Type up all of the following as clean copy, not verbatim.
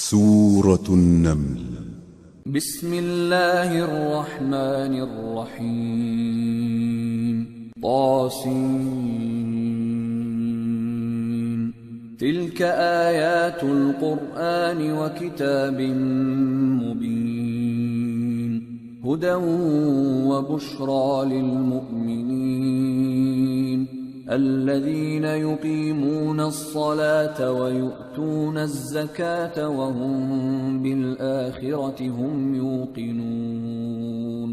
سورة النمل بسم اللہ الرحمن الرحیم طاسین تلك آیات القرآن وکتاب مبین هدى وبشرى للمؤمنین الذين يقيمون الصلاة ويؤتون الزكاة وهم بالآخرة هم يوقنون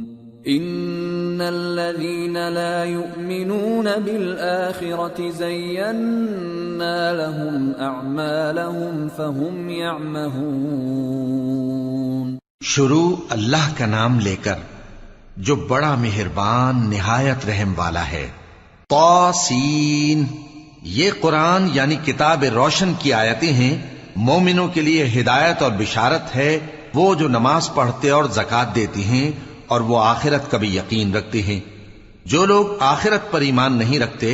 إن الذين لا يؤمنون بالآخرة زينا لهم أعمالهم فهم يعمهون. شروع اللہ کا نام لے کر جو بڑا مہربان نہایت رحم والا ہے. طاسین، یہ قرآن یعنی کتاب روشن کی آیتیں ہیں. مومنوں کے لیے ہدایت اور بشارت ہے، وہ جو نماز پڑھتے اور زکوٰۃ دیتی ہیں اور وہ آخرت کا بھی یقین رکھتے ہیں. جو لوگ آخرت پر ایمان نہیں رکھتے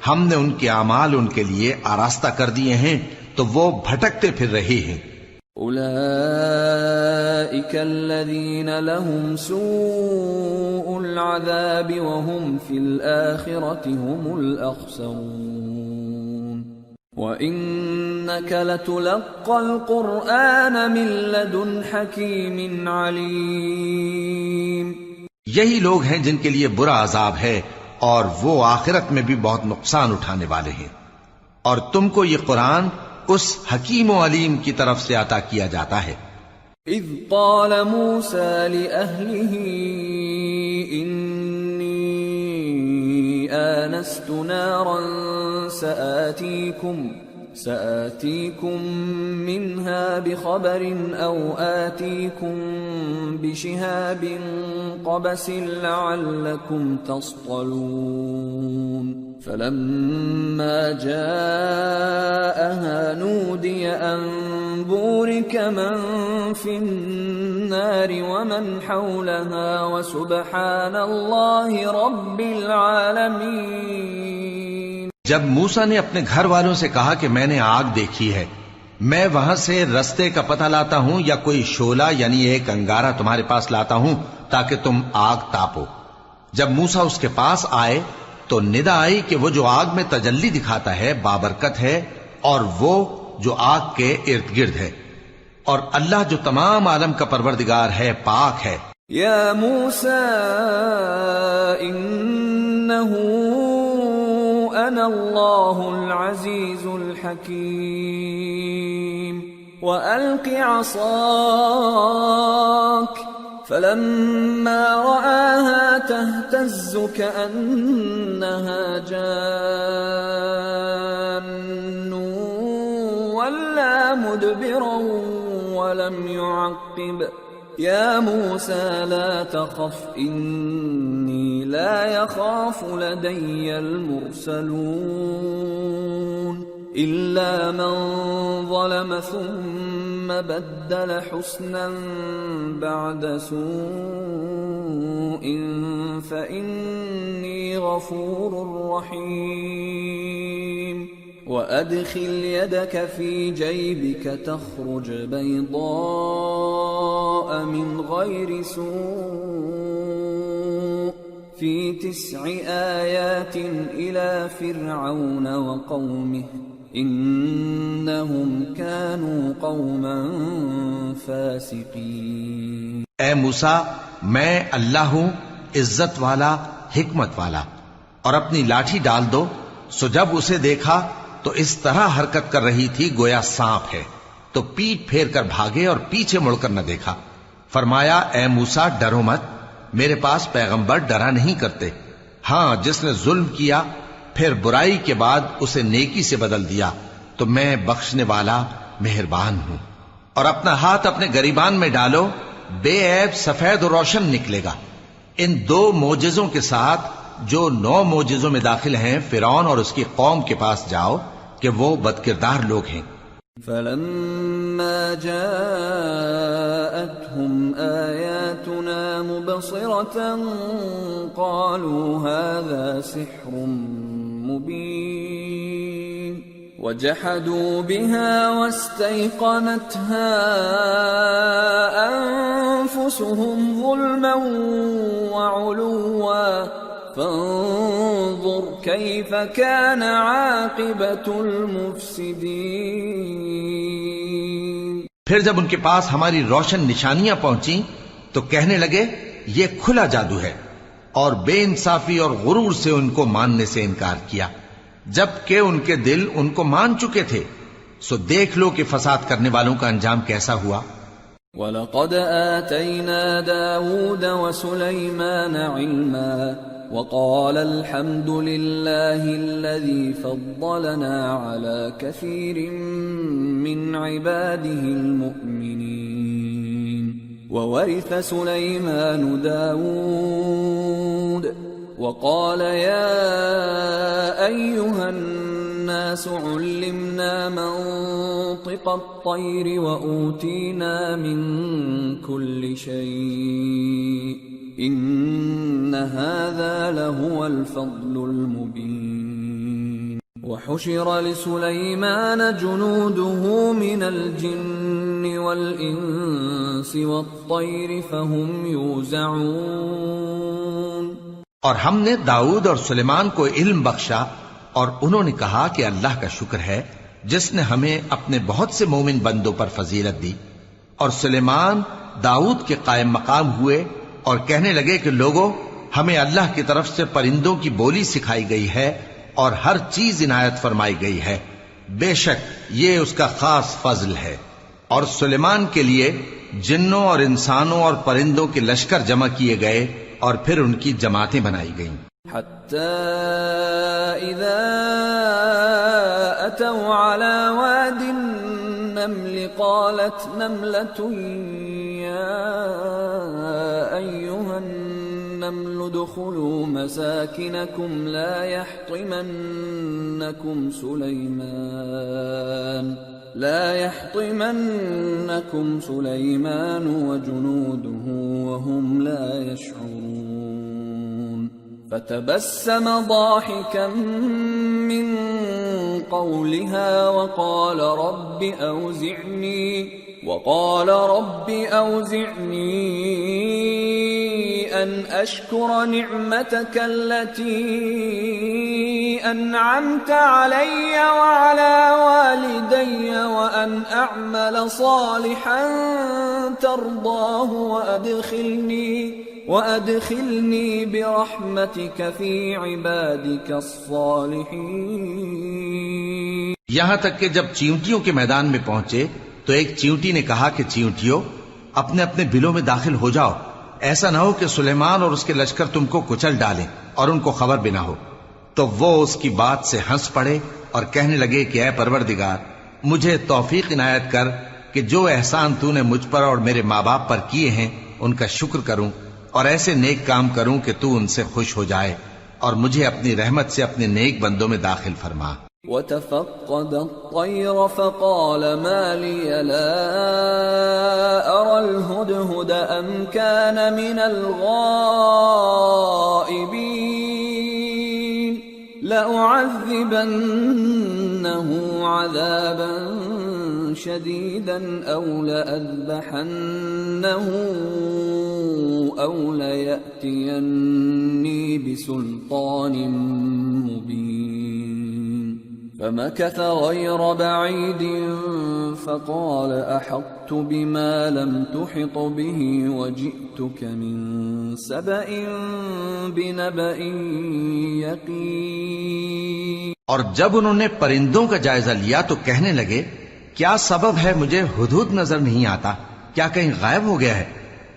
ہم نے ان کے اعمال ان کے لیے آراستہ کر دیے ہیں تو وہ بھٹکتے پھر رہے ہیں. اولئک الذین لهم سوء العذاب وهم فی الآخرة هم الاخسرون. وإنک لتلقى القرآن من لدن حکیم علیم. یہی لوگ ہیں جن کے لیے برا عذاب ہے اور وہ آخرت میں بھی بہت نقصان اٹھانے والے ہیں. اور تم کو یہ قرآن اس حکیم و علیم کی طرف سے عطا کیا جاتا ہے. اذ قال موسیٰ لأہلہ انی آنست نارا سآتیکم منها بخبر او آتیکم بشہاب قبس لعلکم تصطلون. فلما جاءها نودي أن بورك من في النار ومن حولها وسبحان الله رب العالمين. جب موسیٰ نے اپنے گھر والوں سے کہا کہ میں نے آگ دیکھی ہے، میں وہاں سے رستے کا پتہ لاتا ہوں یا کوئی شعلہ یعنی ایک انگارہ تمہارے پاس لاتا ہوں تاکہ تم آگ تاپو. جب موسیٰ اس کے پاس آئے تو ندا آئی کہ وہ جو آگ میں تجلی دکھاتا ہے بابرکت ہے اور وہ جو آگ کے ارد گرد ہے، اور اللہ جو تمام عالم کا پروردگار ہے پاک ہے. یا موسیٰ انہو انا اللہ العزیز الحکیم وَأَلْقِ عَصَاكَ فَلَمَّا رَآهَا تَهْتَزُّ كَأَنَّهَا جَانٌّ وَلَّى مُدْبِرًا وَلَمْ يُعَقِّبْ. يَا مُوسَى لَا تَخَفْ إِنِّي لَا يَخَافُ لَدَيَّ الْمُرْسَلُونَ إِلَّا مَنْ ظَلَمَ ثُمَّ بَدَّلَ حُسْنًا بَعْدَ سُوءٍ فَإِنِّي غَفُورٌ رَحِيمٌ. وَأَدْخِلْ يَدَكَ فِي جَيْبِكَ تَخْرُجْ بَيْضَاءَ مِنْ غَيْرِ سُوءٍ فِي 9 آيَاتٍ إِلَى فِرْعَوْنَ وَقَوْمِهِ انہم کانوا قوما فاسقین. اے موسیٰ، میں اللہ ہوں عزت والا حکمت والا. اور اپنی لاٹھی ڈال دو. سو جب اسے دیکھا تو اس طرح حرکت کر رہی تھی گویا سانپ ہے، تو پیٹ پھیر کر بھاگے اور پیچھے مڑ کر نہ دیکھا. فرمایا اے موسیٰ ڈرو مت، میرے پاس پیغمبر ڈرا نہیں کرتے. ہاں جس نے ظلم کیا پھر برائی کے بعد اسے نیکی سے بدل دیا تو میں بخشنے والا مہربان ہوں. اور اپنا ہاتھ اپنے گریبان میں ڈالو، بے عیب سفید و روشن نکلے گا. ان 2 معجزوں کے ساتھ جو 9 معجزوں میں داخل ہیں فرعون اور اس کی قوم کے پاس جاؤ کہ وہ بدکردار لوگ ہیں. فَلَمَّا جَاءَتْهُمْ آيَاتُنَا مُبْصِرَةً قَالُوا هَذَا سِحْرٌ مُبِينٌ وجحدوا بها واستيقنتها أنفسهم ظلما وعلوا فانظر كيف كان عاقبة المفسدين۔ پھر جب ان کے پاس ہماری روشن نشانیاں پہنچیں تو کہنے لگے یہ کھلا جادو ہے، اور بے انصافی اور غرور سے ان کو ماننے سے انکار کیا، جبکہ ان کے دل ان کو مان چکے تھے۔ سو دیکھ لو کہ فساد کرنے والوں کا انجام کیسا ہوا۔ وَلَقَدْ آتَيْنَا دَاوُودَ وَسُلَيْمَانَ عِلْمًا وَقَالَ الْحَمْدُ لِلَّهِ الَّذِي فَضَّلَنَا عَلَى كَثِيرٍ مِّنْ عِبَادِهِ الْمُؤْمِنِينَ وَوَرِثَ سُلَيْمَانُ دَاوُودَ وقال يا أيها الناس علمنا منطق الطير وأوتينا من كل شيء إن هذا لهو الفضل المبين وحشر لسليمان جنوده من الجن والإنس والطير فهم يوزعون۔ اور ہم نے داؤد اور سلیمان کو علم بخشا، اور انہوں نے کہا کہ اللہ کا شکر ہے جس نے ہمیں اپنے بہت سے مومن بندوں پر فضیلت دی۔ اور سلیمان داؤد کے قائم مقام ہوئے اور کہنے لگے کہ لوگوں، ہمیں اللہ کی طرف سے پرندوں کی بولی سکھائی گئی ہے اور ہر چیز عنایت فرمائی گئی ہے، بے شک یہ اس کا خاص فضل ہے۔ اور سلیمان کے لیے جنوں اور انسانوں اور پرندوں کے لشکر جمع کیے گئے اور پھر ان کی جماعتیں بنائی گئیں۔ حتى إذا أتوا على واد النمل قالت نملة يا أيها النمل ادخلوا مساكنكم لا يحطمنكم سليمان وجنوده وهم لا يشعرون فتبسم ضاحكا من قولها وقال رب أوزعني أن أشكر نعمتك التي أنعمت علي وعلى والدي وأن أعمل صالحا ترضاه وأدخلني برحمتك في عبادك الصالحين۔ یہاں تک کہ جب چیونٹیوں کے میدان میں پہنچے تو ایک چیونٹی نے کہا کہ چیونٹیوں، اپنے اپنے بلوں میں داخل ہو جاؤ، ایسا نہ ہو کہ سلیمان اور اس کے لشکر تم کو کچل ڈالیں اور ان کو خبر بھی نہ ہو۔ تو وہ اس کی بات سے ہنس پڑے اور کہنے لگے کہ اے پروردگار، مجھے توفیق عنایت کر کہ جو احسان تو نے مجھ پر اور میرے ماں باپ پر کیے ہیں ان کا شکر کروں، اور ایسے نیک کام کروں کہ تو ان سے خوش ہو جائے، اور مجھے اپنی رحمت سے اپنے نیک بندوں میں داخل فرما۔ وتفقد الطير فقال ما لي لا أرى الهدهد أم كان من الغائبين لأعذبنه عذابا شديدا أو لأذبحنه أو ليأتيني بسلطان مبين فمكث غير بعيد فقال أحطت بما لم تحط به وجئتك من سبأ بنبأ يقين۔ اور جب انہوں نے پرندوں کا جائزہ لیا تو کہنے لگے کیا سبب ہے مجھے ہدہد نظر نہیں آتا، کیا کہیں غائب ہو گیا ہے؟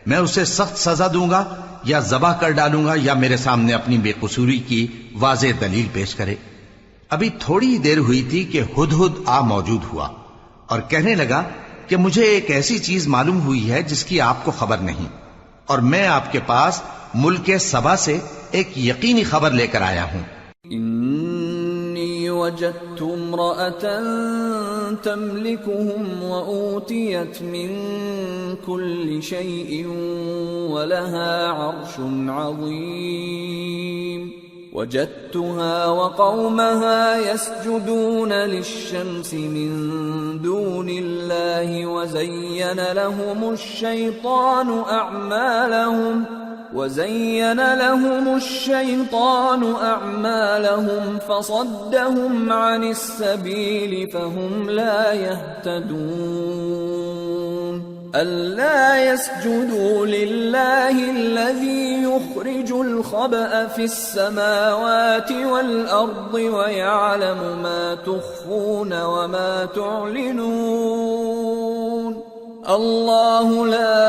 میں اسے سخت سزا دوں گا یا ذبح کر ڈالوں گا یا میرے سامنے اپنی بے قصوری کی واضح دلیل پیش کرے۔ ابھی تھوڑی دیر ہوئی تھی کہ ہدہد آ موجود ہوا اور کہنے لگا کہ مجھے ایک ایسی چیز معلوم ہوئی ہے جس کی آپ کو خبر نہیں، اور میں آپ کے پاس ملک سبا سے ایک یقینی خبر لے کر آیا ہوں۔ انی وجدت امرأة تملكهم وأوتيت من كل شيء ولها عرش عظيم وجدتها وقومها يسجدون للشمس من دون الله وزين لهم الشيطان أعمالهم فصدهم عن السبيل فهم لا يهتدون ألا يسجدوا لله الذي يخرج الخبأ في السماوات والأرض ويعلم ما تخفون وما تعلنون الله لا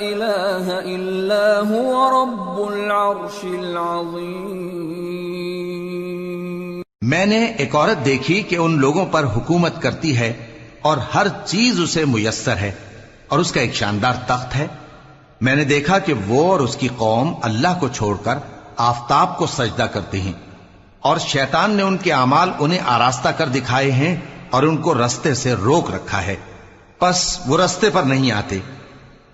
إله إلا هو رب العرش العظيم. میں نے ایک عورت دیکھی کہ ان لوگوں پر حکومت کرتی ہے اور ہر چیز اسے میسر ہے اور اس کا ایک شاندار تخت ہے. میں نے دیکھا کہ وہ اور اس کی قوم اللہ کو چھوڑ کر آفتاب کو سجدہ کرتے ہیں اور شیطان نے ان کے اعمال انہیں آراستہ کر دکھائے ہیں اور ان کو رستے سے روک رکھا ہے، پس وہ رستے پر نہیں آتے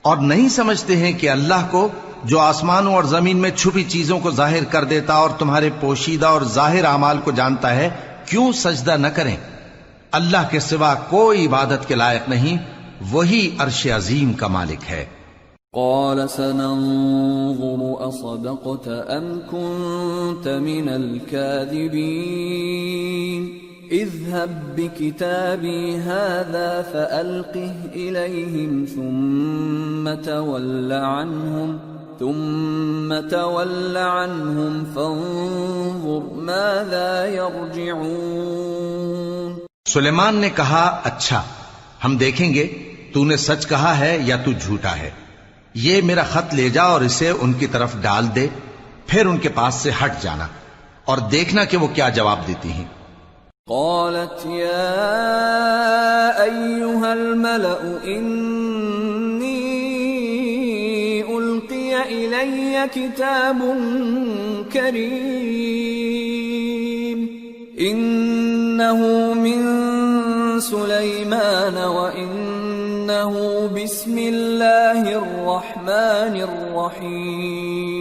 اور نہیں سمجھتے ہیں کہ اللہ کو جو آسمانوں اور زمین میں چھپی چیزوں کو ظاہر کر دیتا اور تمہارے پوشیدہ اور ظاہر اعمال کو جانتا ہے، کیوں سجدہ نہ کریں؟ اللہ کے سوا کوئی عبادت کے لائق نہیں، وہی عرش عظیم کا مالک ہے. قال سننظر أصدقت أم كنت من الكاذبين اذهب بكتابي هذا فألقه إليهم ثم تول عنهم فانظر ماذا يرجعون. سلیمان نے کہا اچھا، ہم دیکھیں گے تو نے سچ کہا ہے یا تو جھوٹا ہے. یہ میرا خط لے جا اور اسے ان کی طرف ڈال دے، پھر ان کے پاس سے ہٹ جانا اور دیکھنا کہ وہ کیا جواب دیتی ہیں. قالت يا أيها الملأ إني ألقي إلي كتاب كريم إنه من سليمان وإنه بسم الله الرحمن الرحيم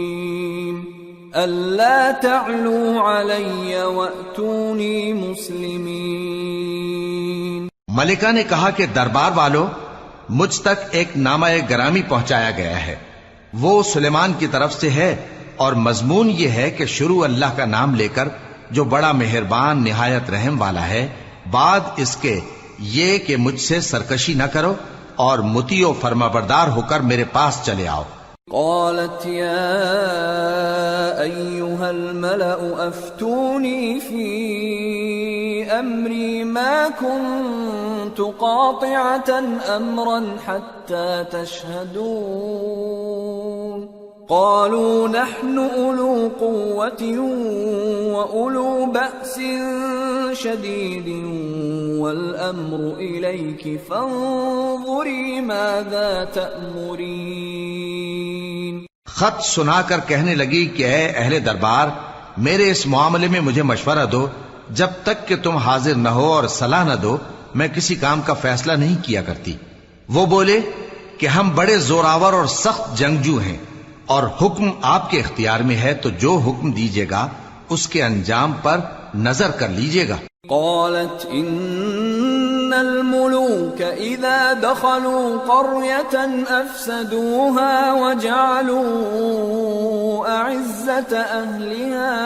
ألا تعلوا علي وأتوني مسلمين. ملکہ نے کہا کہ دربار والو، مجھ تک ایک نامہ گرامی پہنچایا گیا ہے، وہ سلیمان کی طرف سے ہے اور مضمون یہ ہے کہ شروع اللہ کا نام لے کر جو بڑا مہربان نہایت رحم والا ہے، بعد اس کے یہ کہ مجھ سے سرکشی نہ کرو اور مطیع و فرما بردار ہو کر میرے پاس چلے آؤ. قالت يا أيها الملأ أفتوني في أمري ما كنت قاطعة أمرا حتى تشهدون. قالوا نحن أولو قوة وأولو بأس شديد والأمر إليك فانظري ماذا تأمرين. خط سنا کر کہنے لگی کہ اے اہل دربار، میرے اس معاملے میں مجھے مشورہ دو، جب تک کہ تم حاضر نہ ہو اور صلاح نہ دو میں کسی کام کا فیصلہ نہیں کیا کرتی. وہ بولے کہ ہم بڑے زوراور اور سخت جنگجو ہیں اور حکم آپ کے اختیار میں ہے، تو جو حکم دیجیے گا اس کے انجام پر نظر کر لیجیے گا. قالت ان الملوك اذا دخلوا قرية افسدوها وجعلوا اعزة اهلها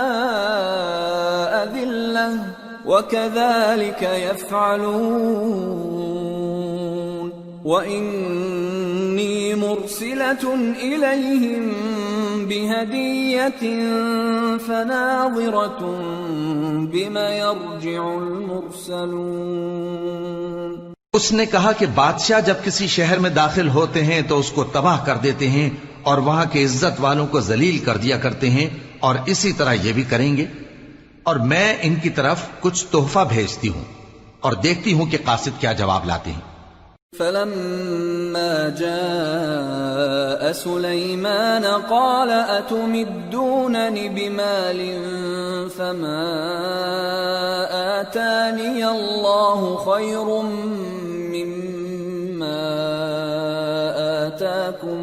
اذلة وكذلك يفعلون وإني مرسلة إليهم بهدية فناظرة بما يرجع المرسلون. اس نے کہا کہ بادشاہ جب کسی شہر میں داخل ہوتے ہیں تو اس کو تباہ کر دیتے ہیں اور وہاں کے عزت والوں کو ذلیل کر دیا کرتے ہیں، اور اسی طرح یہ بھی کریں گے. اور میں ان کی طرف کچھ تحفہ بھیجتی ہوں اور دیکھتی ہوں کہ قاصد کیا جواب لاتے ہیں. فلما جاء سليمان قال أتمدونني بمال فما آتاني الله خير مما آتاكم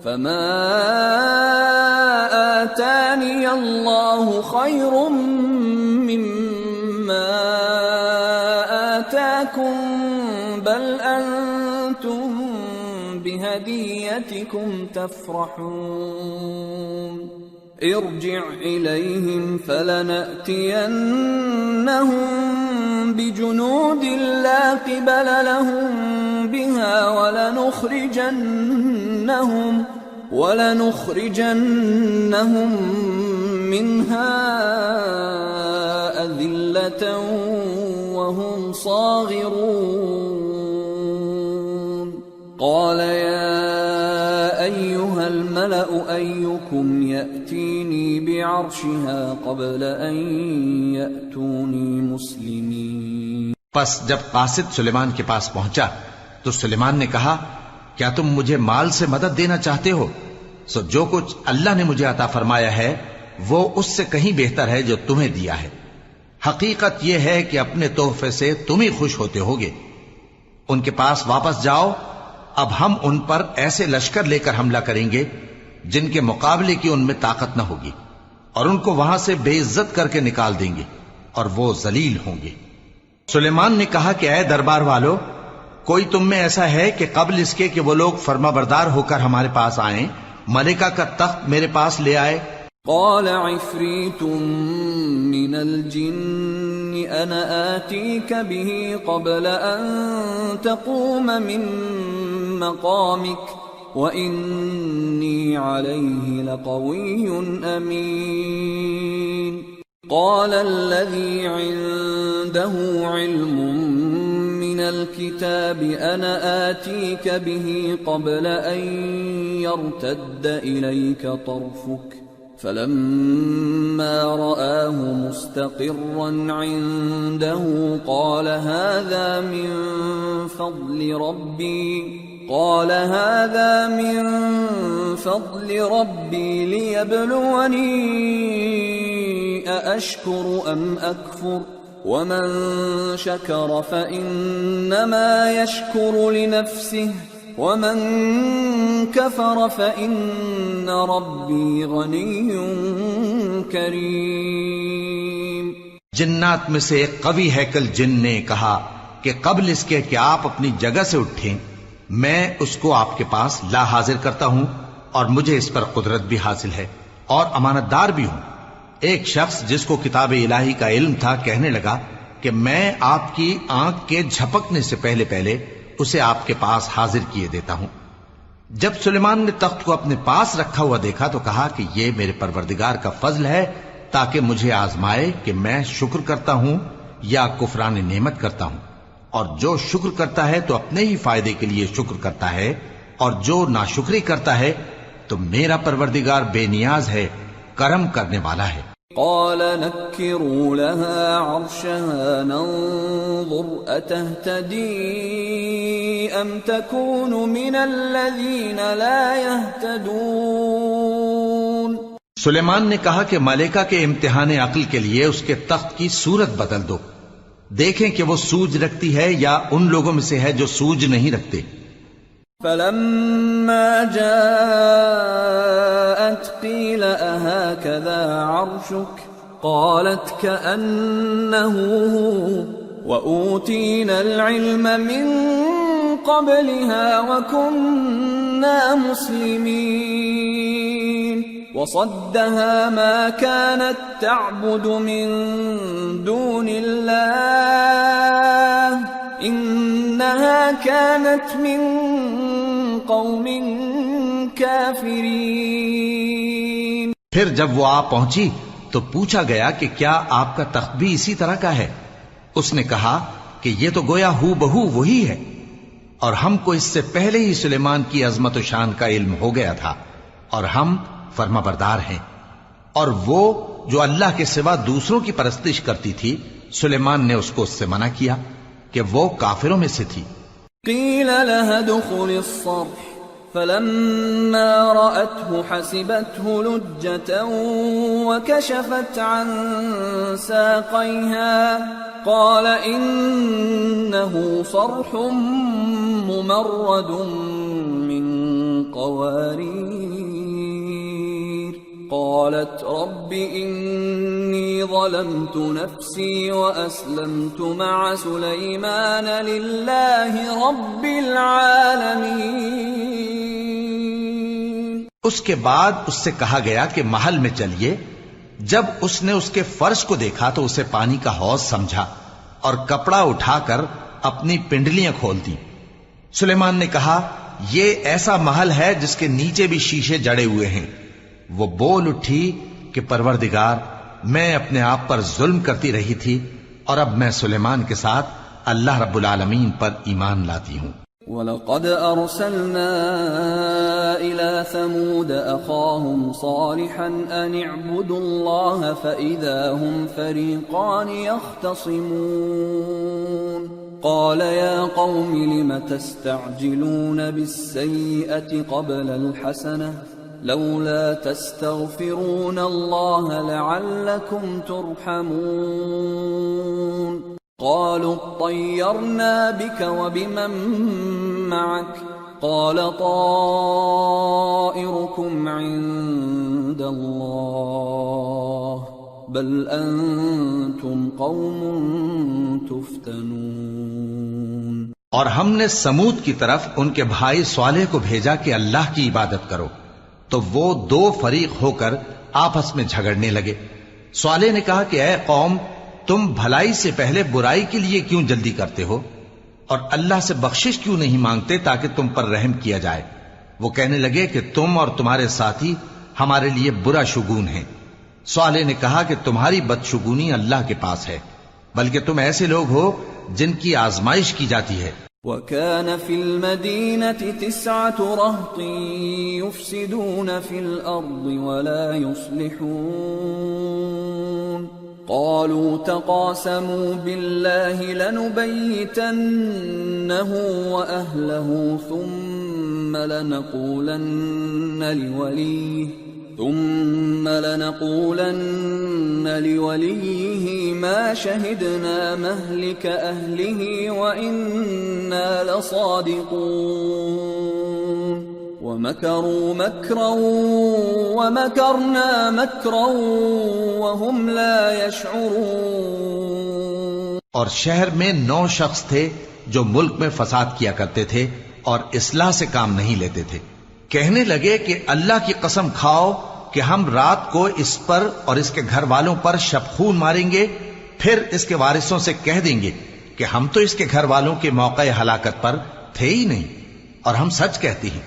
فما آتاني الله خير مما آتاكم بل أنتم بهديتكم تفرحون ارجع إليهم فلنأتينهم بجنود لا قبل لهم بها ولنخرجنهم منها أذلة وهم صاغرون قال يا أيها الملأ أيكم يأتيني بعرشها قبل أن يأتوني مسلمين. پس جب قاصد سلیمان کے پاس پہنچا تو سلیمان نے کہا کیا تم مجھے مال سے مدد دینا چاہتے ہو؟ سو جو کچھ اللہ نے مجھے عطا فرمایا ہے وہ اس سے کہیں بہتر ہے جو تمہیں دیا ہے. حقیقت یہ ہے کہ اپنے تحفے سے تم ہی خوش ہوتے ہوگے. ان کے پاس واپس جاؤ. اب ہم ان پر ایسے لشکر لے کر حملہ کریں گے جن کے مقابلے کی ان میں طاقت نہ ہوگی اور ان کو وہاں سے بے عزت کر کے نکال دیں گے اور وہ ذلیل ہوں گے. سلیمان نے کہا کہ اے دربار والو، کوئی تم میں ایسا ہے کہ قبل اس کے کہ وہ لوگ فرما بردار ہو کر ہمارے پاس آئیں ملکہ کا تخت میرے پاس لے آئے؟ قال عفریت من الجن انا آتیک به قبل ان تقوم من مقامک وانی علیہ لقوی امین. قال الذي عنده علم من الكتاب أنا آتيك به قبل أن يرتد إليك طرفك فلما رآه مستقرا عنده قال هذا من فضل ربي ليبلوني أأشكر أم أكفر ومن شكر فإنما يشكر لنفسه ومن كفر فإن ربي غني كريم. جنات میں سے ایک قوی ہیکل جن نے کہا کہ قبل اس کے کہ آپ اپنی جگہ سے اٹھیں میں اس کو آپ کے پاس لا حاضر کرتا ہوں اور مجھے اس پر قدرت بھی حاصل ہے اور امانت دار بھی ہوں. ایک شخص جس کو کتاب الہی کا علم تھا کہنے لگا کہ میں آپ کی آنکھ کے جھپکنے سے پہلے پہلے اسے آپ کے پاس حاضر کیے دیتا ہوں. جب سلیمان نے تخت کو اپنے پاس رکھا ہوا دیکھا تو کہا کہ یہ میرے پروردگار کا فضل ہے تاکہ مجھے آزمائے کہ میں شکر کرتا ہوں یا کفران نعمت کرتا ہوں. اور جو شکر کرتا ہے تو اپنے ہی فائدے کے لیے شکر کرتا ہے اور جو ناشکری کرتا ہے تو میرا پروردگار بے نیاز ہے، کرم کرنے والا ہے. قال نكروا لها عرشها ننظر أتهتدي أم تكون من الذين لا يهتدون. سلیمان نے کہا کہ ملکہ کے امتحان عقل کے لیے اس کے تخت کی صورت بدل دو، دیکھیں کہ وہ سوج رکھتی ہے یا ان لوگوں میں سے ہے جو سوج نہیں رکھتے. فلما جاءت قيل أهكذا عرشك قالت كأنه هو وأوتينا العلم من قبلها وكنا مسلمين. وصدها ما كانت تعبد من دون الله إنها كانت من قوم كافرين. پھر جب وہ آ پہنچی تو پوچھا گیا کہ کیا آپ کا تخت بھی اسی طرح کا ہے؟ اس نے کہا کہ یہ تو گویا ہو بہو وہی ہے، اور ہم کو اس سے پہلے ہی سلیمان کی عظمت و شان کا علم ہو گیا تھا اور ہم فرما بردار ہیں. اور وہ جو اللہ کے سوا دوسروں کی پرستش کرتی تھی سلیمان نے اس کو اس سے منع کیا کہ وہ کافروں میں سے تھی. قیل لها ادخل الصرح فلما رأته حسبته لجة وكشفت عن ساقيها قال إنه صرح ممرد من قوارير قالت رب إني ظلمت نفسي وأسلمت مع سليمان لله رب العالمين۔ اس کے بعد اس سے کہا گیا کہ محل میں چلیے۔ جب اس نے اس کے فرش کو دیکھا تو اسے پانی کا حوض سمجھا اور کپڑا اٹھا کر اپنی پنڈلیاں کھول دی۔ سلیمان نے کہا یہ ایسا محل ہے جس کے نیچے بھی شیشے جڑے ہوئے ہیں۔ وہ بول اٹھی کہ پروردگار، میں اپنے آپ پر ظلم کرتی رہی تھی اور اب میں سلیمان کے ساتھ اللہ رب العالمین پر ایمان لاتی ہوں۔ وَلَقَدْ أَرْسَلْنَا إِلَى ثَمُودَ أَخَاهُمْ صَالِحًا أَنِ اعْبُدُوا اللَّهَ فَإِذَا هُمْ فَرِيقَانِ يَخْتَصِمُونَ قَالَ يَا قَوْمِ لِمَ تَسْتَعْجِلُونَ بِالسَّيِّئَةِ قَبْلَ الْحَسَنَةِ لولا تستغفرون الله لعلكم ترحمون قالوا اطيرنا بك وبمن معك قال طائركم عند الله بل أنتم قوم تفتنون۔ اور ہم نے سمود کی طرف ان کے بھائی صالح کو بھیجا کہ اللہ کی عبادت کرو، تو وہ دو فریق ہو کر آپس میں جھگڑنے لگے۔ صالح نے کہا کہ اے قوم، تم بھلائی سے پہلے برائی کے لیے کیوں جلدی کرتے ہو اور اللہ سے بخشش کیوں نہیں مانگتے تاکہ تم پر رحم کیا جائے؟ وہ کہنے لگے کہ تم اور تمہارے ساتھی ہمارے لیے برا شگون ہیں۔ صالح نے کہا کہ تمہاری بدشگونی اللہ کے پاس ہے، بلکہ تم ایسے لوگ ہو جن کی آزمائش کی جاتی ہے۔ وَكَانَ فِي الْمَدِينَةِ 9 رَهْطٍ يُفْسِدُونَ فِي الْأَرْضِ وَلَا يُصْلِحُونَ قَالُوا تَقَاسَمُوا بِاللَّهِ لَنُبَيِّتَنَّهُ وَأَهْلَهُ ثُمَّ لَنَقُولَنَّ لِوَلِيِّهِ مَا شَهِدْنَا مَهْلِكَ أَهْلِهِ وَإِنَّا لَصَادِقُونَ وَمَكَرُوا مَكْرًا وَمَكَرْنَا مَكْرًا وَهُمْ لَا يَشْعُرُونَ۔ اور شہر میں 9 شخص تھے جو ملک میں فساد کیا کرتے تھے اور اصلاح سے کام نہیں لیتے تھے۔ کہنے لگے کہ اللہ کی قسم کھاؤ کہ ہم رات کو اس پر اور اس کے گھر والوں پر شبخون ماریں گے، پھر اس کے وارثوں سے کہہ دیں گے کہ ہم تو اس کے گھر والوں کے موقع ہلاکت پر تھے ہی نہیں اور ہم سچ کہتے ہیں۔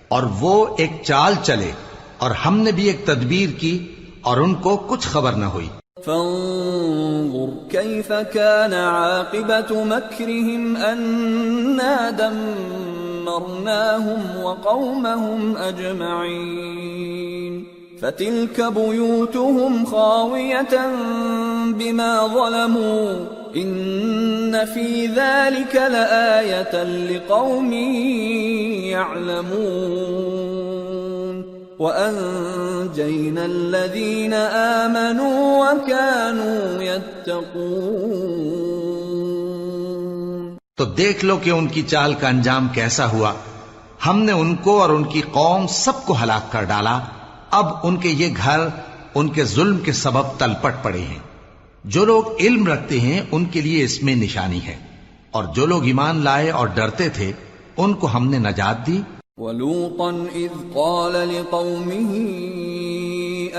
اور وہ ایک چال چلے اور ہم نے بھی ایک تدبیر کی اور ان کو کچھ خبر نہ ہوئی۔ فانظر كيف كان عاقبة مكرهم أنا دمرناهم وقومهم أجمعين فتلك بيوتهم خاوية بما ظلموا إن في ذلك لآية لقوم يعلمون وأنجينا الذين آمنوا وكانوا يتقون۔ تو دیکھ لو کہ ان کی چال کا انجام کیسا ہوا۔ ہم نے ان کو اور ان کی قوم سب کو ہلاک کر ڈالا۔ اب ان کے یہ گھر ان کے ظلم کے سبب تلپٹ پڑے ہیں۔ جو لوگ علم رکھتے ہیں ان کے لیے اس میں نشانی ہے، اور جو لوگ ایمان لائے اور ڈرتے تھے ان کو ہم نے نجات دی۔ وَلُوطًا إِذْ قَالَ لِقَوْمِهِ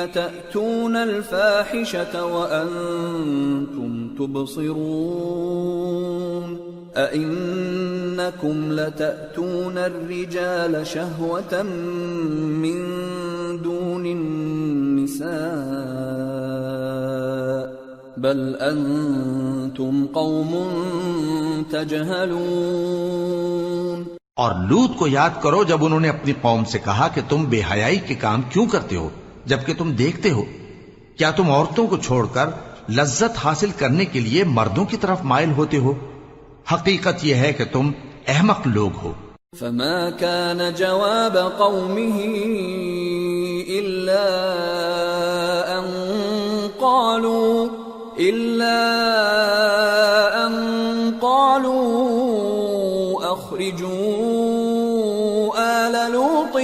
أَتَأْتُونَ الْفَاحِشَةَ وَأَنْتُمْ تُبْصِرُونَ أَإِنَّكُمْ لَتَأْتُونَ الرِّجَالَ شَهْوَةً مِّن دُونِ النِّسَاءِ بَلْ أَنْتُمْ قَوْمٌ تَجْهَلُونَ۔ اور لوط کو یاد کرو جب انہوں نے اپنی قوم سے کہا کہ تم بے حیائی کے کام کیوں کرتے ہو جبکہ تم دیکھتے ہو؟ کیا تم عورتوں کو چھوڑ کر لذت حاصل کرنے کے لیے مردوں کی طرف مائل ہوتے ہو؟ حقیقت یہ ہے کہ تم احمق لوگ ہو۔ فما كان جواب قومه إلا أن قالوا أخرجوا آل لوط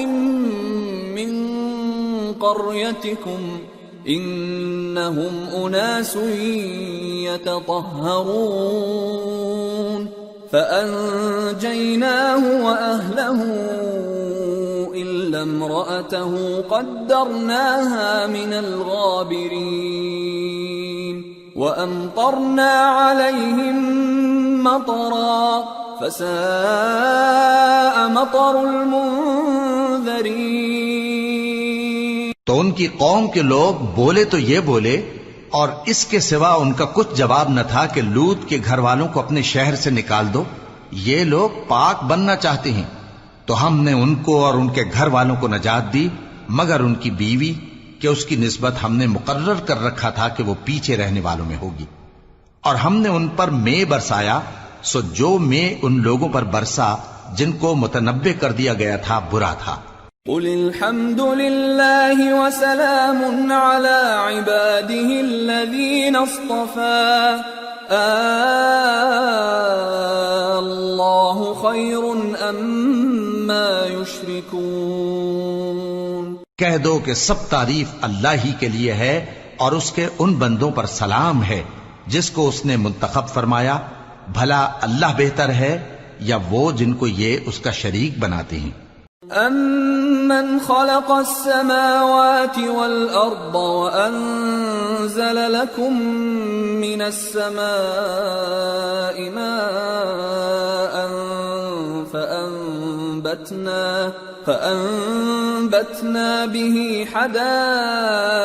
من قريتكم إنهم أناس يتطهرون فأنجيناه وأهله إلا امرأته قدرناها من الغابرين وأمطرنا عليهم مطرا فساء مطر المنذرين. تو ان کی قوم کے لوگ بولے تو یہ بولے اور اس کے سوا ان کا کچھ جواب نہ تھا کہ لوط کے گھر والوں کو اپنے شہر سے نکال دو، یہ لوگ پاک بننا چاہتے ہیں. تو ہم نے ان کو اور ان کے گھر والوں کو نجات دی مگر ان کی بیوی کہ اس کی نسبت ہم نے مقرر کر رکھا تھا کہ وہ پیچھے رہنے والوں میں ہوگی. اور ہم نے ان پر مے برسایا، سو جو مے ان لوگوں پر برسا جن کو متنبع کر دیا گیا تھا برا تھا. قل الحمد لله وسلام على عباده الذين اصطفى الله خير أما يشركون. کہہ دو کہ سب تعریف اللہ ہی کے لیے ہے اور اس کے ان بندوں پر سلام ہے جس کو اس نے منتخب فرمایا. بھلا اللہ بہتر ہے یا وہ جن کو یہ اس کا شریک بناتے ہیں. أَمَّنْ خَلَقَ السَّمَاوَاتِ وَالْأَرْضَ وَأَنزَلَ لَكُم مِّنَ السَّمَاءِ مَاءً فَأَنبَتْنَا بِهِ حَدَائِقَ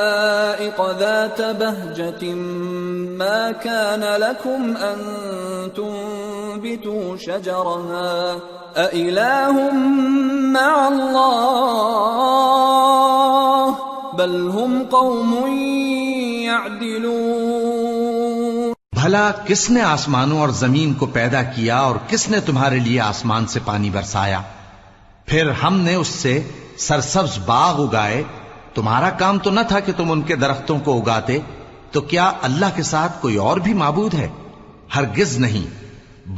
ذَاتَ بَهْجَةٍ مَا كَانَ لَكُمْ أَن تُنبِتُوا شَجَرَهَا أَإِلَٰهٌ مَّعَ اللَّهِ بَلْ هُمْ قَوْمٌ يَعْدِلُونَ. بھلا کس نے آسمانوں اور زمین کو پیدا کیا اور کس نے تمہارے لیے آسمان سے پانی برسایا؟ پھر ہم نے اس سے سرسبز باغ اگائے. تمہارا کام تو نہ تھا کہ تم ان کے درختوں کو اگاتے. تو کیا اللہ کے ساتھ کوئی اور بھی معبود ہے؟ ہرگز نہیں،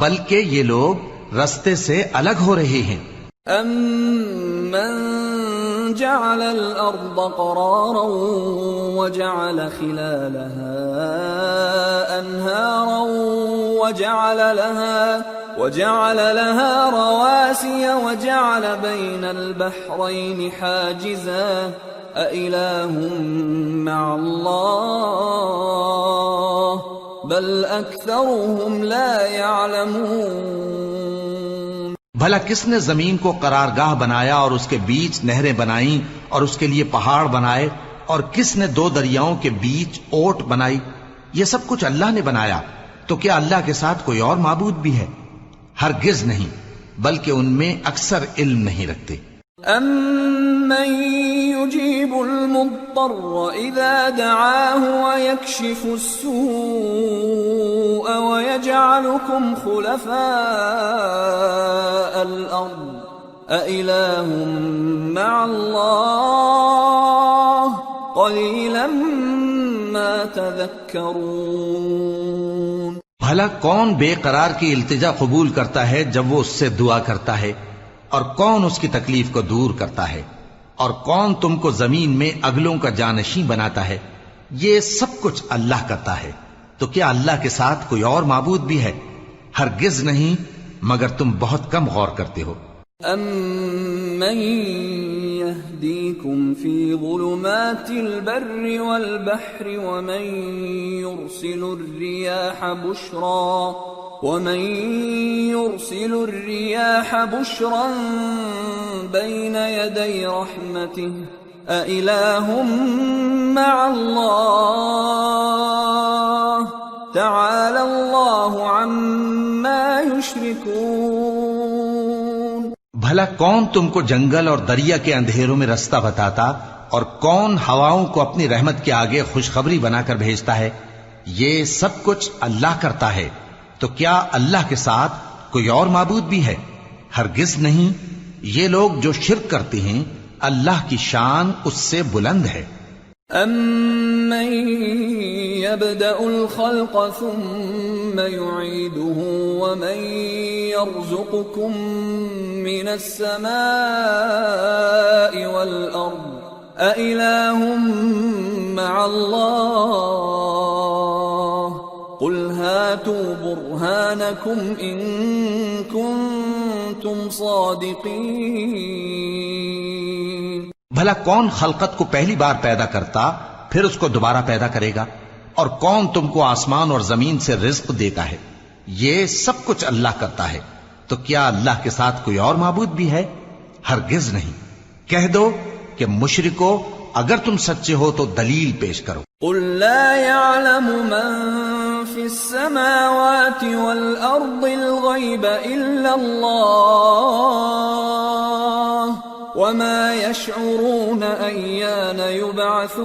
بلکہ یہ لوگ رستے سے الگ ہو رہے ہیں. أَمَّن جَعَلَ الْأَرْضَ قَرَارًا وَجَعَلَ خِلَالَهَا أَنْهَارًا وَجَعَلَ لَهَا رَوَاسِيَ وَجَعَلَ بَيْنَ الْبَحْرَيْنِ حَاجِزًا أَإِلَٰهٌ مَّعَ اللَّهِ بَلْ أَكْثَرُهُمْ لَا يَعْلَمُونَ. بھلا کس نے زمین کو قرارگاہ بنایا اور اس کے بیچ نہریں بنائیں اور اس کے لیے پہاڑ بنائے، اور کس نے دو دریاؤں کے بیچ اوٹ بنائی؟ یہ سب کچھ اللہ نے بنایا. تو کیا اللہ کے ساتھ کوئی اور معبود بھی ہے؟ ہرگز نہیں، بلکہ ان میں اکثر علم نہیں رکھتے. أَمَّن يُجِيبُ الْمُضْطَرَّ إِذَا دَعَاهُ وَيَكْشِفُ السُّوءَ وَيَجْعَلُكُمْ خُلَفَاءَ الْأَرْضِ أَإِلَٰهٌ مَّعَ اللَّهِ قَلِيلًا مَّا تَذَكَّرُونَ. بھلا کون بے قرار کی التجا قبول کرتا ہے جب وہ اس سے دعا کرتا ہے، اور کون اس کی تکلیف کو دور کرتا ہے، اور کون تم کو زمین میں اگلوں کا جانشین بناتا ہے؟ یہ سب کچھ اللہ کرتا ہے. تو کیا اللہ کے ساتھ کوئی اور معبود بھی ہے؟ ہرگز نہیں، مگر تم بہت کم غور کرتے ہو. أَمَّن يَهْدِيكُمْ فِي ظُلُمَاتِ الْبَرِّ وَالْبَحْرِ وَمَن يُرْسِلُ الرِّيَاحَ بُشْرًا بَيْنَ يَدَيْ رَحْمَتِهِ أَإِلَٰهٌ مَّعَ اللَّهِ تَعَالَى اللَّهُ عَمَّا يُشْرِكُونَ. بھلا کون تم کو جنگل اور دریا کے اندھیروں میں رستہ بتاتا، اور کون ہواؤں کو اپنی رحمت کے آگے خوشخبری بنا کر بھیجتا ہے؟ یہ سب کچھ اللہ کرتا ہے. تو کیا اللہ کے ساتھ کوئی اور معبود بھی ہے؟ ہرگز نہیں. یہ لوگ جو شرک کرتے ہیں اللہ کی شان اس سے بلند ہے. أَمَّن يَبْدَأُ الْخَلْقَ ثُمَّ يُعِيدُهُ وَمَن يَرْزُقُكُم مِّنَ السَّمَاءِ وَالْأَرْضِ أإله مع الله قل هاتوا برهانكم إن كنتم صادقين. بھلا کون خلقت کو پہلی بار پیدا کرتا پھر اس کو دوبارہ پیدا کرے گا؟ اور کون تم کو آسمان اور زمین سے رزق دیتا ہے؟ یہ سب کچھ اللہ کرتا ہے. تو کیا اللہ کے ساتھ کوئی اور معبود بھی ہے؟ ہرگز نہیں. کہہ دو کہ مشرکو اگر تم سچے ہو تو دلیل پیش کرو. قل لا يعلم من في السماوات والأرض الغيب إلا الله وما يشعرون أيان يبعثون.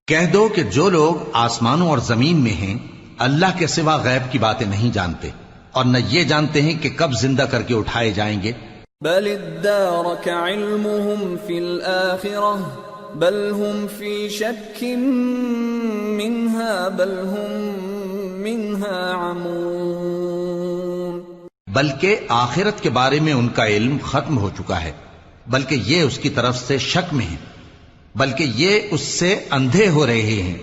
کہہ دو کہ جو لوگ آسمانوں اور زمین میں ہیں اللہ کے سوا غیب کی باتیں نہیں جانتے اور نہ یہ جانتے ہیں کہ کب زندہ کر کے اٹھائے جائیں گے. بل ادارك علمهم في الآخرة بل هم في شك منها بل هم منها عمون. بلکہ آخرت کے بارے میں ان کا علم ختم ہو چکا ہے، بلکہ یہ اس کی طرف سے شک میں ہیں، بلکہ یہ اس سے اندھے ہو رہے ہیں.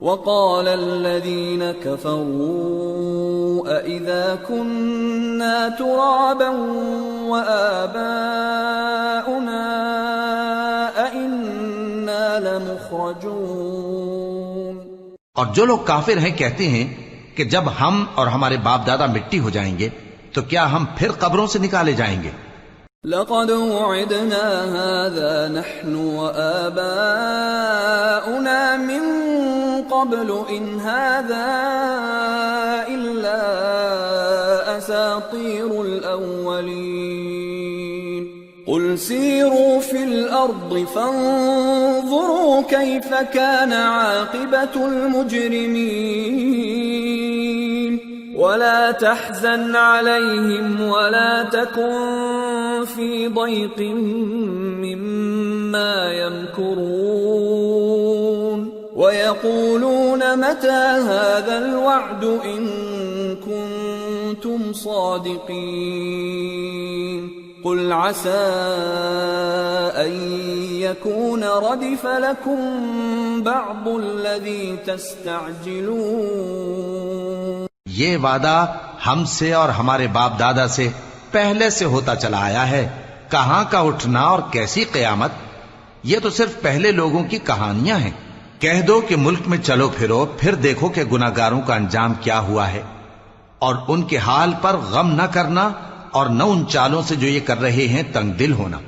وقال الذين كفروا أإذا كنا ترابا وآباؤنا أإنا لمخرجون. اور جو لوگ کافر ہیں کہتے ہیں کہ جب ہم اور ہمارے باپ دادا مٹی ہو جائیں گے تو کیا ہم پھر قبروں سے نکالے جائیں گے؟ لقد وعدنا هذا نحن وآباؤنا من قبل إن هذا إلا أساطير الأولين. قل سيروا في الأرض فانظروا كيف كان عاقبة المجرمين ولا تحزن عليهم ولا تكن في ضيق مما يمكرون ويقولون متى هذا الوعد إن كنتم صادقين. قل عسى أن يكون ردف لكم بعض الذي تستعجلون. یہ وعدہ ہم سے اور ہمارے باپ دادا سے پہلے سے ہوتا چلا آیا ہے. کہاں کا اٹھنا اور کیسی قیامت؟ یہ تو صرف پہلے لوگوں کی کہانیاں ہیں. کہہ دو کہ ملک میں چلو پھرو پھر دیکھو کہ گناہگاروں کا انجام کیا ہوا ہے، اور ان کے حال پر غم نہ کرنا اور نہ ان چالوں سے جو یہ کر رہے ہیں تنگ دل ہونا.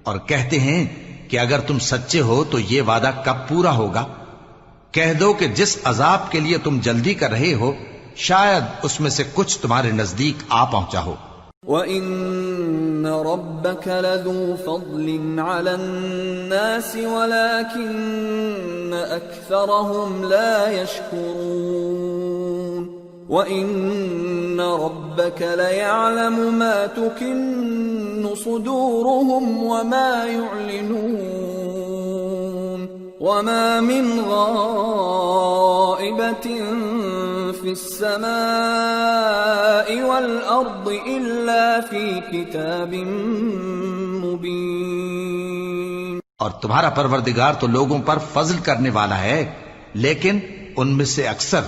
اور کہتے ہیں کہ اگر تم سچے ہو تو یہ وعدہ کب پورا ہوگا؟ کہہ دو کہ جس عذاب کے لیے تم جلدی کر رہے ہو شاید اس میں سے کچھ تمہارے نزدیک آ پہنچا ہو. وَإِنَّ رَبَّكَ لَذُو فَضْلٍ عَلَى النَّاسِ وَلَكِنَّ أَكْثَرَهُمْ لَا يَشْكُرُونَ. وَإِنَّ رَبَّكَ لَيَعْلَمُ مَا تُكِنُّ صُدُورُهُمْ وَمَا يُعْلِنُونَ. وَمَا مِنْ غَائِبَةٍ فِي السَّمَاءِ وَالْأَرْضِ إِلَّا فِي كِتَابٍ مُبِينٍ. اور تمہارا پروردگار تو لوگوں پر فضل کرنے والا ہے لیکن ان میں سے اکثر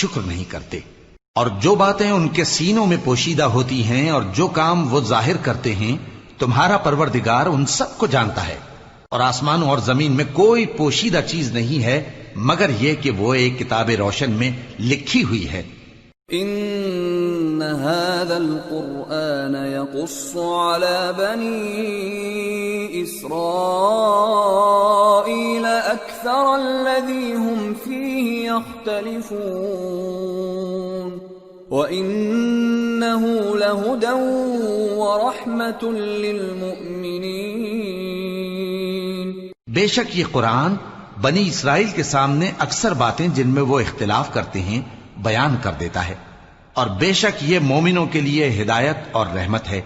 شکر نہیں کرتے. اور جو باتیں ان کے سینوں میں پوشیدہ ہوتی ہیں اور جو کام وہ ظاہر کرتے ہیں تمہارا پروردگار ان سب کو جانتا ہے. اور آسمانوں اور زمین میں کوئی پوشیدہ چیز نہیں ہے مگر یہ کہ وہ ایک کتاب روشن میں لکھی ہوئی ہے. ان هذا القرآن يقص على بني اسرائيل اكثر الذي هم فيه يختلفون وانه لهدى ورحمة للمؤمنين. بے شک یہ قرآن بنی اسرائیل کے سامنے اکثر باتیں جن میں وہ اختلاف کرتے ہیں بیان کر دیتا ہے، اور بے شک یہ مومنوں کے لیے ہدایت اور رحمت ہے.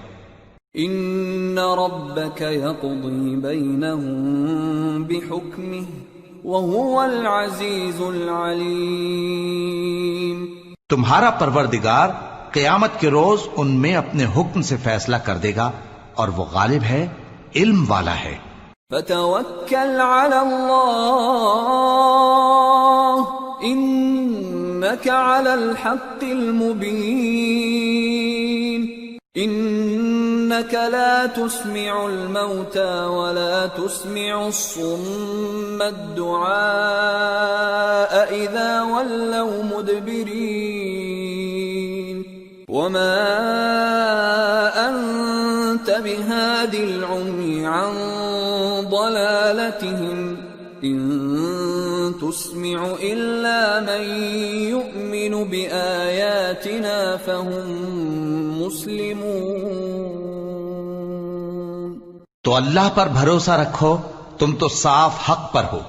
ان ربك يقضي بينهم بحكمه وهو العزيز العليم. تمہارا پروردگار قیامت کے روز ان میں اپنے حکم سے فیصلہ کر دے گا اور وہ غالب ہے علم والا ہے۔ فتوکل علی اللہ انک علی الحق المبین انک لا تسمع الموتى ولا تسمع الصم الدعاء اذا ولوا مدبرین وما انت بهاد العمي عن ضلالتهم ان تسمع الا من يؤمن بآياتنا فهم مسلمون۔ تو اللہ پر بھروسہ رکھو، تم تو صاف حق پر ہو۔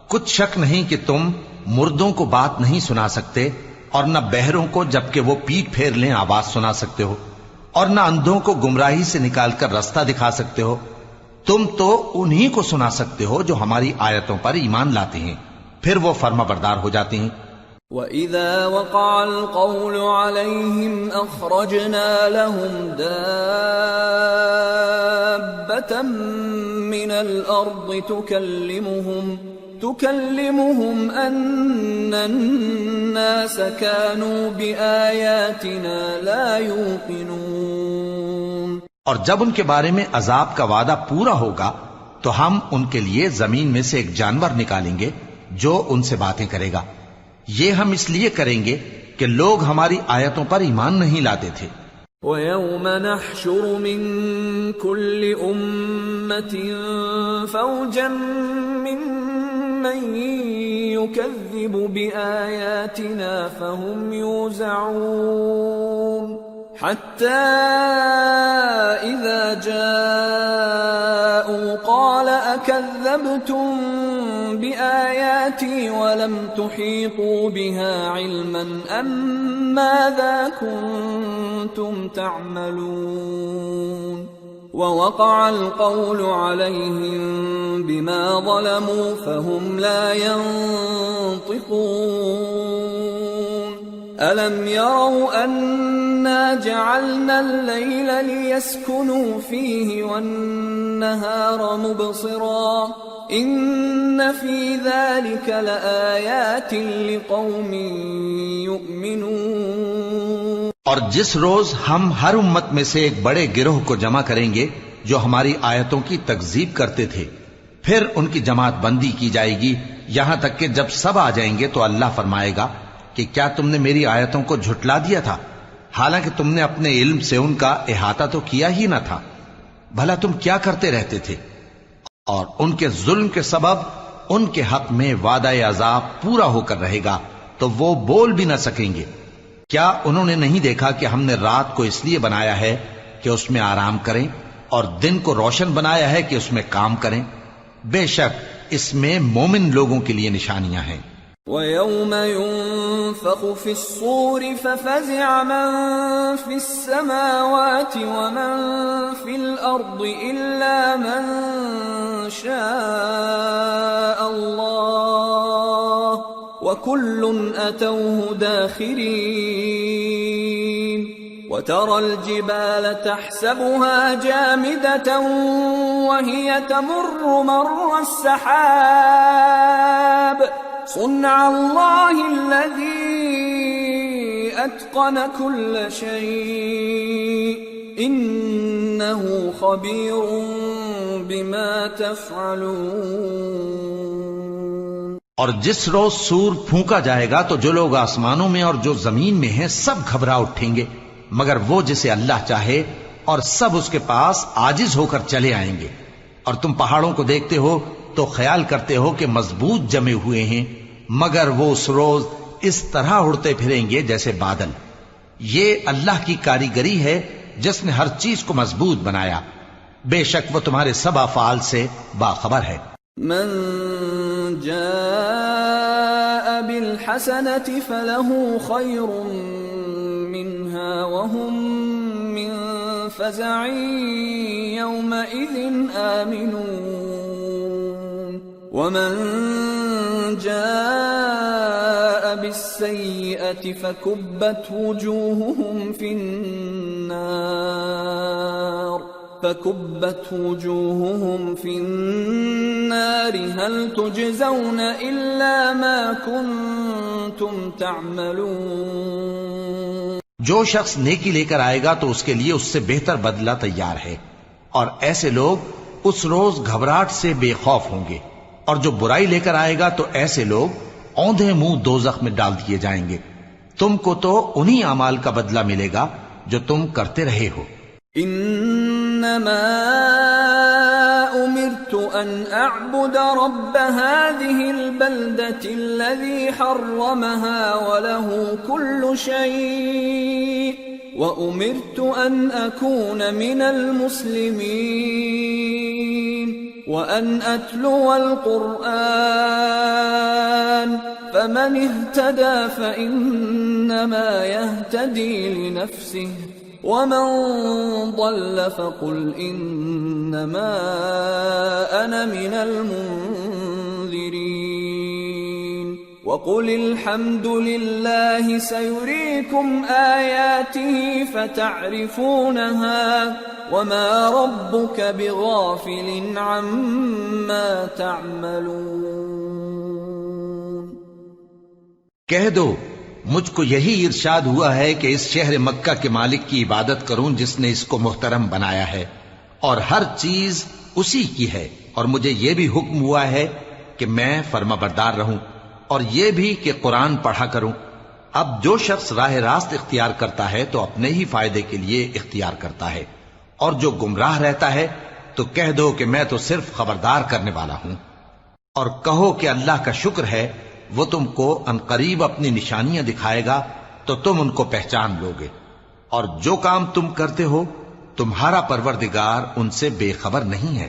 کچھ شک نہیں کہ تم مردوں کو بات نہیں سنا سکتے، اور نہ بہروں کو جبکہ وہ پیٹ پھیر لیں آواز سنا سکتے ہو، اور نہ اندھوں کو گمراہی سے نکال کر رستہ دکھا سکتے ہو۔ تم تو انہی کو سنا سکتے ہو جو ہماری آیتوں پر ایمان لاتے ہیں، پھر وہ فرما بردار ہو جاتے ہیں۔ وَإِذَا وَقَعَ الْقَوْلُ عَلَيْهِمْ أَخْرَجْنَا لَهُمْ دَابَّةً مِّنَ الْأَرْضِ تُكَلِّمُهُمْ أَنَّ النَّاسَ كَانُوا بِآيَاتِنَا لَا يُوقِنُونَ۔ اور جب ان کے بارے میں عذاب کا وعدہ پورا ہوگا تو ہم ان کے لیے زمین میں سے ایک جانور نکالیں گے جو ان سے باتیں کرے گا۔ یہ ہم اس لیے کریں گے کہ لوگ ہماری آیتوں پر ایمان نہیں لاتے تھے۔ وَيَوْمَ نَحْشُرُ مِن كُلِّ أُمَّةٍ فَوْجًا مِّمَّن يُكَذِّبُ بِآيَاتِنَا فَهُمْ يُوزَعُونَ حَتَّى إِذَا جَاءُوا قَالَ أَكَذَّبْتُم بِآيَاتِي وَلَمْ تُحِيطُوا بِهَا عِلْمًا أَمْ مَاذَا كُنتُمْ تَعْمَلُونَ وَوَقَعَ الْقَوْلُ عَلَيْهِمْ بِمَا ظَلَمُوا فَهُمْ لَا يَنطِقُونَ أَلَمْ يَرَوْا أَنَّا جَعَلْنَا اللَّيْلَ لِيَسْكُنُوا فِيهِ وَالنَّهَارَ مُبْصِرًا إِنَّ فِي ذَلِكَ لَآيَاتٍ لِقَوْمٍ يُؤْمِنُونَ۔ اور جس روز ہم ہر امت میں سے ایک بڑے گروہ کو جمع کریں گے جو ہماری آیتوں کی تکذیب کرتے تھے، پھر ان کی جماعت بندی کی جائے گی یہاں تک کہ جب سب آ جائیں گے تو اللہ فرمائے گا کہ کیا تم نے میری آیتوں کو جھٹلا دیا تھا، حالانکہ تم نے اپنے علم سے ان کا احاطہ تو کیا ہی نہ تھا، بھلا تم کیا کرتے رہتے تھے؟ اور ان کے ظلم کے سبب ان کے حق میں وعدہ عذاب پورا ہو کر رہے گا تو وہ بول بھی نہ سکیں گے۔ کیا انہوں نے نہیں دیکھا کہ ہم نے رات کو اس لیے بنایا ہے کہ اس میں آرام کریں اور دن کو روشن بنایا ہے کہ اس میں کام کریں؟ بے شک اس میں مومن لوگوں کے لیے نشانیاں ہیں۔ وَيَوْمَ يُنفَخُ فِي الصُّورِ فَفَزِعَ مَن فِي السَّمَاوَاتِ وَمَن فِي الْأَرْضِ إِلَّا مَن شَاءَ اللَّهُ وَكُلٌّ أَتَوْهُ دَاخِرِينَ وَتَرَى الْجِبَالَ تَحْسَبُهَا جَامِدَةً وَهِيَ تَمُرُّ مَرَّ السَّحَابِ صُنْعَ اللَّهِ الَّذِي أَتْقَنَ كُلَّ شَيْءٍ إِنَّهُ خَبِيرٌ بِمَا تَفْعَلُونَ۔ اور جس روز سور پھونکا جائے گا تو جو لوگ آسمانوں میں اور جو زمین میں ہیں سب گھبرا اٹھیں گے مگر وہ جسے اللہ چاہے، اور سب اس کے پاس عاجز ہو کر چلے آئیں گے۔ اور تم پہاڑوں کو دیکھتے ہو تو خیال کرتے ہو کہ مضبوط جمے ہوئے ہیں، مگر وہ اس روز اس طرح اڑتے پھریں گے جیسے بادل۔ یہ اللہ کی کاریگری ہے جس نے ہر چیز کو مضبوط بنایا، بے شک وہ تمہارے سب افعال سے باخبر ہے۔ من جاء بالحسنة فله خير منها وهم من فزع يومئذ آمنون ومن جاء بالسيئة فكبت وجوههم في النار فكبت وجوههم في النار هل تجزون إلا ما كنتم تعملون. جو شخص نیکی لے کر آئے گا تو اس کے لیے اس سے بہتر بدلہ تیار ہے، اور ایسے لوگ اس روز گھبراہٹ سے بے خوف ہوں گے، اور جو برائی لے کر آئے گا تو ایسے لوگ اوندھے منہ دوزخ میں ڈال دیے جائیں گے. تم کو تو انہی اعمال کا بدلہ ملے گا جو تم کرتے رہے ہو. انما امرت ان اعبد رب هذه البلدة الذي حرمها وله كل شيء وامرت ان اكون من المسلمين وان اتلو القرآن فمن اهتدى فانما يهتدي لنفسه ومن ضل فقل انما انا من المنذرين وقل الحمد لله سيريكم آياته فتعرفونها وما ربك بغافل عما تعملون. کہہ دو مجھ کو یہی ارشاد ہوا ہے کہ اس شہر مکہ کے مالک کی عبادت کروں جس نے اس کو محترم بنایا ہے، اور ہر چیز اسی کی ہے، اور مجھے یہ بھی حکم ہوا ہے کہ میں فرما بردار رہوں، اور یہ بھی کہ قرآن پڑھا کروں. اب جو شخص راہ راست اختیار کرتا ہے تو اپنے ہی فائدے کے لیے اختیار کرتا ہے، اور جو گمراہ رہتا ہے تو کہہ دو کہ میں تو صرف خبردار کرنے والا ہوں. اور کہو کہ اللہ کا شکر ہے وہ تم کو عنقریب اپنی نشانیاں دکھائے گا تو تم ان کو پہچان لو گے، اور جو کام تم کرتے ہو تمہارا پروردگار ان سے بے خبر نہیں ہے.